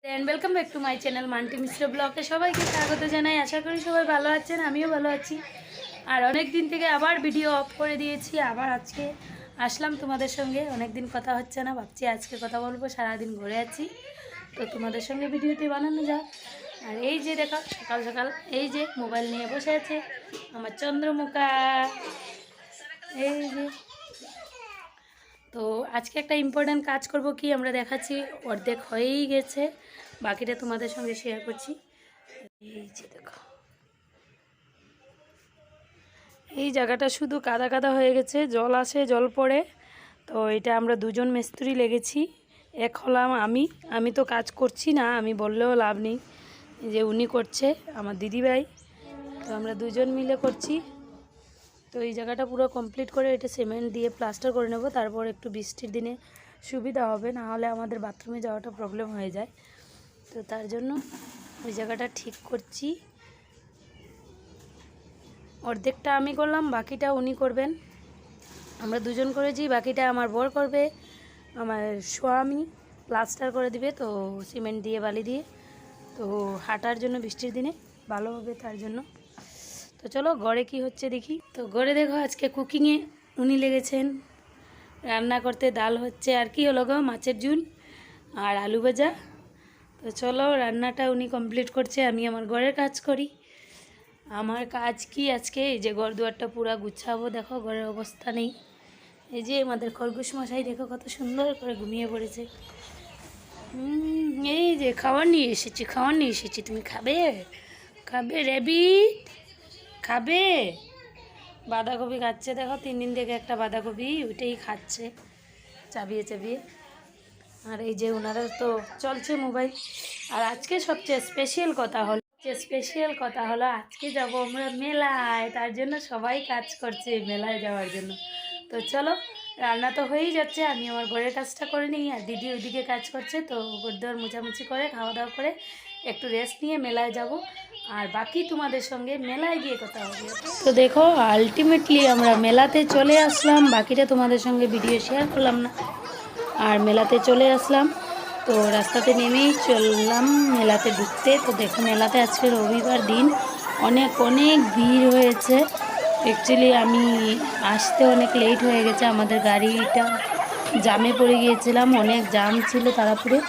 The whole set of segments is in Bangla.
Welcome back to my channel Manti Mishra ব্লগে সবাইকে স্বাগত জানাই। আশা করি সবাই ভালো আছেন, আমিও ভালো আছি। আর অনেক দিন থেকে আবার ভিডিও অফ করে দিয়েছি, আবার আজকে আসলাম তোমাদের সঙ্গে। অনেক দিন কথা হচ্ছে না, ভাবছি আজকে কথা বলবো। সারাদিন ঘুরে আছি, তো তোমাদের সঙ্গে ভিডিওটি বানানো যাক। আর এই যে দেখো, সকাল সকাল এই যে মোবাইল নিয়ে বসে আছে আমার চন্দ্রমুখা। এই যে, তো আজকে একটা ইম্পর্ট্যান্ট কাজ করব, কি আমরা দেখাচ্ছি। অর্ধেক হয়েই গেছে, বাকিটা তোমাদের সঙ্গে শেয়ার করছি। এই যে দেখো, এই জায়গাটা শুধু কাদা কাদা হয়ে গেছে, জল আসে জল পড়ে। তো এটা আমরা দুজন মিস্ত্রি লেগেছি। এক হলাম আমি তো কাজ করছি না, আমি বললেও লাভ নেই, যে উনি করছে আমার দিদিভাই। তো আমরা দুজন মিলে করছি। তো এই জায়গাটা পুরো কমপ্লিট করে এটা সিমেন্ট দিয়ে প্লাস্টার করে নেব, তারপর একটু বৃষ্টির দিনে সুবিধা হবে, না হলে আমাদের বাথরুমে যাওয়াটা প্রবলেম হয়ে যায়। তো তার জন্য ওই জায়গাটা ঠিক করছি। অর্ধেকটা আমি করলাম, বাকিটা উনি করবেন। আমরা দুজন করেছি, বাকিটা আমার বর করবে। আমার স্বামী প্লাস্টার করে দিবে, তো সিমেন্ট দিয়ে বালি দিয়ে। তো হাঁটার জন্য বৃষ্টির দিনে ভালো হবে, তার জন্য। তো চলো ঘরে কি হচ্ছে দেখি। তো ঘরে দেখো, আজকে কুকিংয়ে উনি লেগেছেন, রান্না করতে। ডাল হচ্ছে, আর কি হলো গো, মাছের ঝুল আর আলু ভাজা। তো চলো, রান্নাটা উনি কমপ্লিট করছে, আমি আমার ঘরের কাজ করি। আমার কাজ কি আজকে, এই যে ঘর দুয়ারটা পুরা গুছাবো। দেখো ঘরের অবস্থা নেই। এই যে আমাদের খরগোশ মশাই দেখো কত সুন্দর করে ঘুমিয়ে পড়েছে। এই যে খাবার নিয়ে এসেছি, তুমি খাবে? খাবে রেবিট? খাবে? বাঁধাকপি খাচ্ছে, দেখো 3 দিন থেকে একটা বাঁধাকপি, ওইটাই খাচ্ছে চাবিয়ে চাবিয়ে। আর এই যে ওনারা তো চলছে মোবাইল। আর আজকে সবচেয়ে স্পেশাল কথা হলো আজকে যাব আমরা মেলায়, তার জন্য সবাই কাজ করছে মেলায় যাওয়ার জন্য। তো চলো, রান্না তো হয়েই যাচ্ছে, আমি আমার ঘরের কাজটা করে নিই, আর দিদি ওইদিকে কাজ করছে। তো ঘরদোর মোছামুছি করে খাওয়া দাওয়া করে একটু রেস্ট নিয়ে মেলায় যাব, আর বাকি তোমাদের সঙ্গে মেলায় গিয়ে কথা হবে। তো দেখো, আলটিমেটলি আমরা মেলাতে চলে আসলাম, বাকিটা তোমাদের সঙ্গে ভিডিও শেয়ার করলাম না। আর মেলাতে চলে আসলাম, তো রাস্তাতে নেমেই চললাম মেলাতে ঢুকতে। তো দেখো, মেলাতে আজকে রবিবার দিন, অনেক অনেক ভিড় হয়েছে। অ্যাকচুয়ালি আমি আসতে অনেক লেট হয়ে গেছে, আমাদের গাড়িটা জামে পড়ে গিয়েছিলাম, অনেক জাম ছিল তারাপুরে।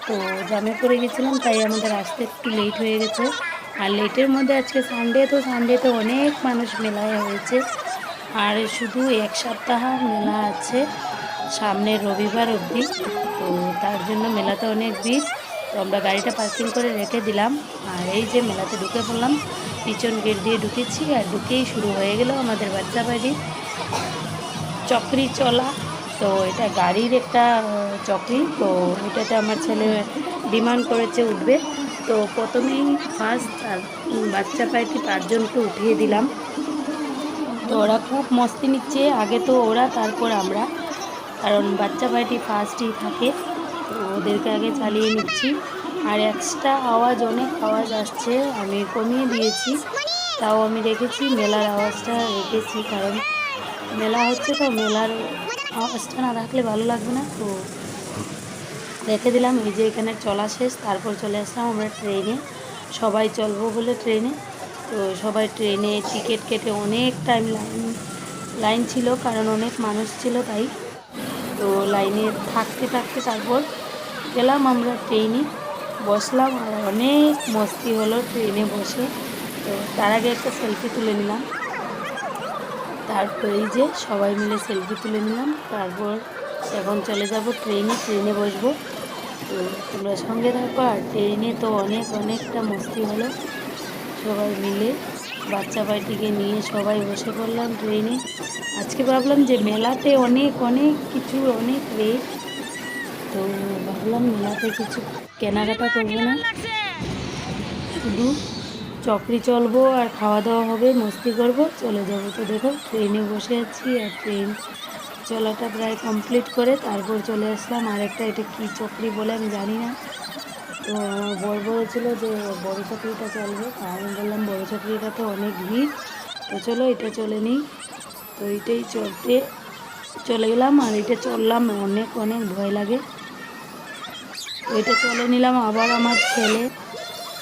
তো জামে পড়ে গেছিলাম, তাই আমাদের আসতে একটু লেট হয়ে গেছে। আর লেটের মধ্যে আজকে সানডেতে অনেক মানুষ মেলায় হয়েছে। আর শুধু এক সপ্তাহ মেলা আছে, সামনের রবিবার অবধি। তো তার জন্য মেলাতে অনেক ভিড়। তো আমরা গাড়িটা পার্কিং করে রেখে দিলাম, আর এই যে মেলাতে ঢুকে পড়লাম। পিছন গেট দিয়ে ঢুকেছি, আর ঢুকেই শুরু হয়ে গেল আমাদের বাচ্চা বাড়ির চক্রি চলা। তো এটা গাড়ির একটা চক্রি, তো এটাতে আমার ছেলে ডিমান্ড করেছে উঠবে। তো প্রথমেই ফার্স্ট বাচ্চা পার্টি 5 জনকে উঠিয়ে দিলাম। তো ওরা খুব মস্তি নিচ্ছে, আগে তো ওরা তারপর আমরা, কারণ বাচ্চা পার্টি ফার্স্টই থাকে, তো ওদেরকে আগে চালিয়ে নিচ্ছি। আর এক্সট্রা অনেক আওয়াজ আসছে, আমি কমিয়ে দিয়েছি, তাও আমি রেখেছি মেলার আওয়াজটা রেখেছি, কারণ মেলা হচ্ছে, তো মেলার আওয়াজটা না রাখলে ভালো লাগবে না, তো রেখে দিলাম। এই যে এখানে চলা শেষ, তারপর চলে আসলাম আমরা ট্রেনে। সবাই চলবো বলে ট্রেনে, তো সবাই ট্রেনে টিকিট কেটে অনেক টাইম লাইন ছিল, কারণ অনেক মানুষ ছিল তাই। তো লাইনে থাকতে থাকতে তারপর গেলাম আমরা ট্রেনে, বসলাম, আর অনেক মস্তি হলো ট্রেনে বসে। তো তার আগে একটা সেলফি তুলে নিলাম, তারপর এই যে সবাই মিলে সেলফি তুলে নিলাম। তারপর এখন চলে যাব ট্রেনে বসবো। তো তোমরা সঙ্গে থাকো। আর ট্রেনে তো অনেকটা মস্তি হলো, সবাই মিলে বাচ্চা পার্টিকে নিয়ে সবাই বসে পড়লাম ট্রেনে। আজকে ভাবলাম যে মেলাতে অনেক কিছু, অনেক রেট, তো ভাবলাম মেলাতে কিছু কেনাকাটা করবো না, শুধু চকরি চলবো আর খাওয়া দাওয়া হবে, মস্তি করব, চলে যাব। তো দেখো ট্রেনে বসে আছি, আর ট্রেন চলাটা প্রায় কমপ্লিট করে তারপর চলে আসলাম। আর একটা, এটা কী চকরি বলে আমি জানি না, তো আমার বর বলেছিল যে বড় চকরিটা চলবে, তা আমি বললাম বড় চকরিটাতে অনেক ভিড়, তো চলো এটা চলে নিই। তো এইটাই চলে গেলাম, আর এটা চললাম, অনেক ভয় লাগে। তো ওইটা চলে নিলাম আবার আমার ছেলে।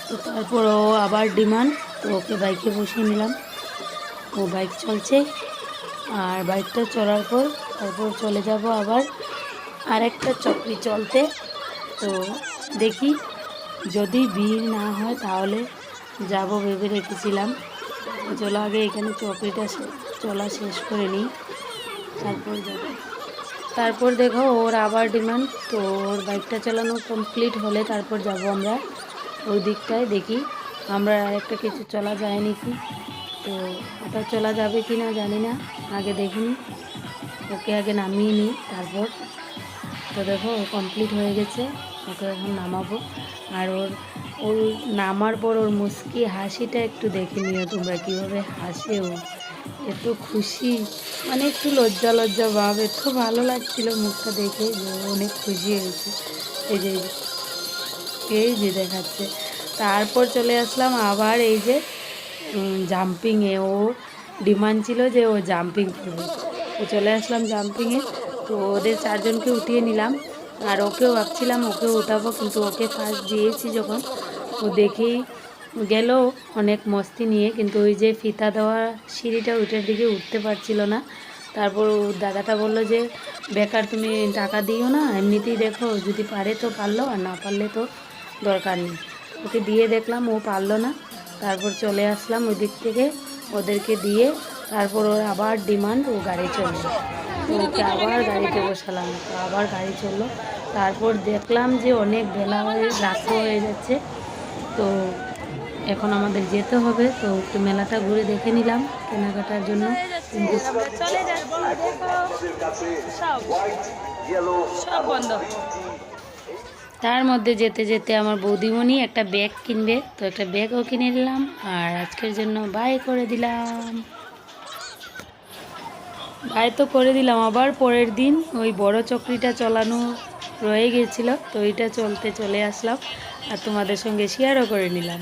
তো তারপর ও আবার ডিমান্ড, তো ওকে বাইকে বসিয়ে নিলাম। ও বাইক চলছে, আর বাইকটা চলার পর তারপর চলে যাব আবার আরেকটা চক্রি চলতে। তো দেখি যদি ভিড় না হয় তাহলে যাব ভেবে রেখেছিলাম। চলো আগে এখানে চক্রিটা চলা শেষ করে নিই, তারপর যাব। তারপর দেখো ওর আবার ডিমান্ড, তো ওর বাইকটা চালানো কমপ্লিট হলে তারপর যাব আমরা ওই দিকটায়। দেখি আমরা একটা কিছু চলা যায় নাকি, তো ওটা চলা যাবে কি না জানি না, আগে দেখিনি। ওকে আগে নামিয়ে নিই তারপর। তো দেখো ও কমপ্লিট হয়ে গেছে, ওকে এখন নামাবো। আর ওর ওর নামার পর ওর মুচকি হাসিটা একটু দেখে নিও তোমরা, কীভাবে হাসে ও, এত খুশি, মানে একটু লজ্জা লজ্জা ভাব, এত ভালো লাগছিল মুখটা দেখে যে ও অনেক খুশি হয়েছে। এই যে এই যে দেখাচ্ছে। তারপর চলে আসলাম আবার এই যে জাম্পিংয়ে। ও ডিমান্ড ছিল যে ও জাম্পিং করবে, তো চলে আসলাম জাম্পিংয়ে। তো ওদের চারজনকে উঠিয়ে নিলাম, আর ওকেও ভাবছিলাম ওকেও উঠাবো, কিন্তু ওকে ফার্স্ট দিয়েছি যখন, ও দেখেই গেল অনেক মস্তি নিয়ে, কিন্তু ওই যে ফিতা দেওয়া সিঁড়িটা ওইটার দিকে উঠতে পারছিল না। তারপর ও দাদাটা বলল যে বেকার তুমি টাকা দিও না, এমনিতেই দেখো যদি পারে তো পারলো, আর না পারলে তো দরকার নেই। ওকে দিয়ে দেখলাম ও পারলো না, তারপর চলে আসলাম ওই দিক থেকে ওদেরকে দিয়ে। তারপর ওর আবার ডিমান্ড, ও গাড়ি চললো, তো ওকে আবার গাড়িতে বসালাম, তো আবার গাড়ি চললো। তারপর দেখলাম যে অনেক বেলা রাতও হয়ে যাচ্ছে, তো এখন আমাদের যেতে হবে। তো একটু মেলাটা ঘুরে দেখে নিলাম কেনাকাটার জন্য, কিন্তু সব বন্ধ। তার মধ্যে যেতে যেতে আমার বৌদিমণি একটা ব্যাগ কিনবে, তো একটা ব্যাগও কিনে নিলাম, আর আজকের জন্য বাই করে দিলাম। বাই তো করে দিলাম, আবার পরের দিন ওই বড় চক্রিটা চালানো রয়ে গেছিলো, তো ওইটা চলতে চলে আসলাম আর তোমাদের সঙ্গে শেয়ারও করে নিলাম।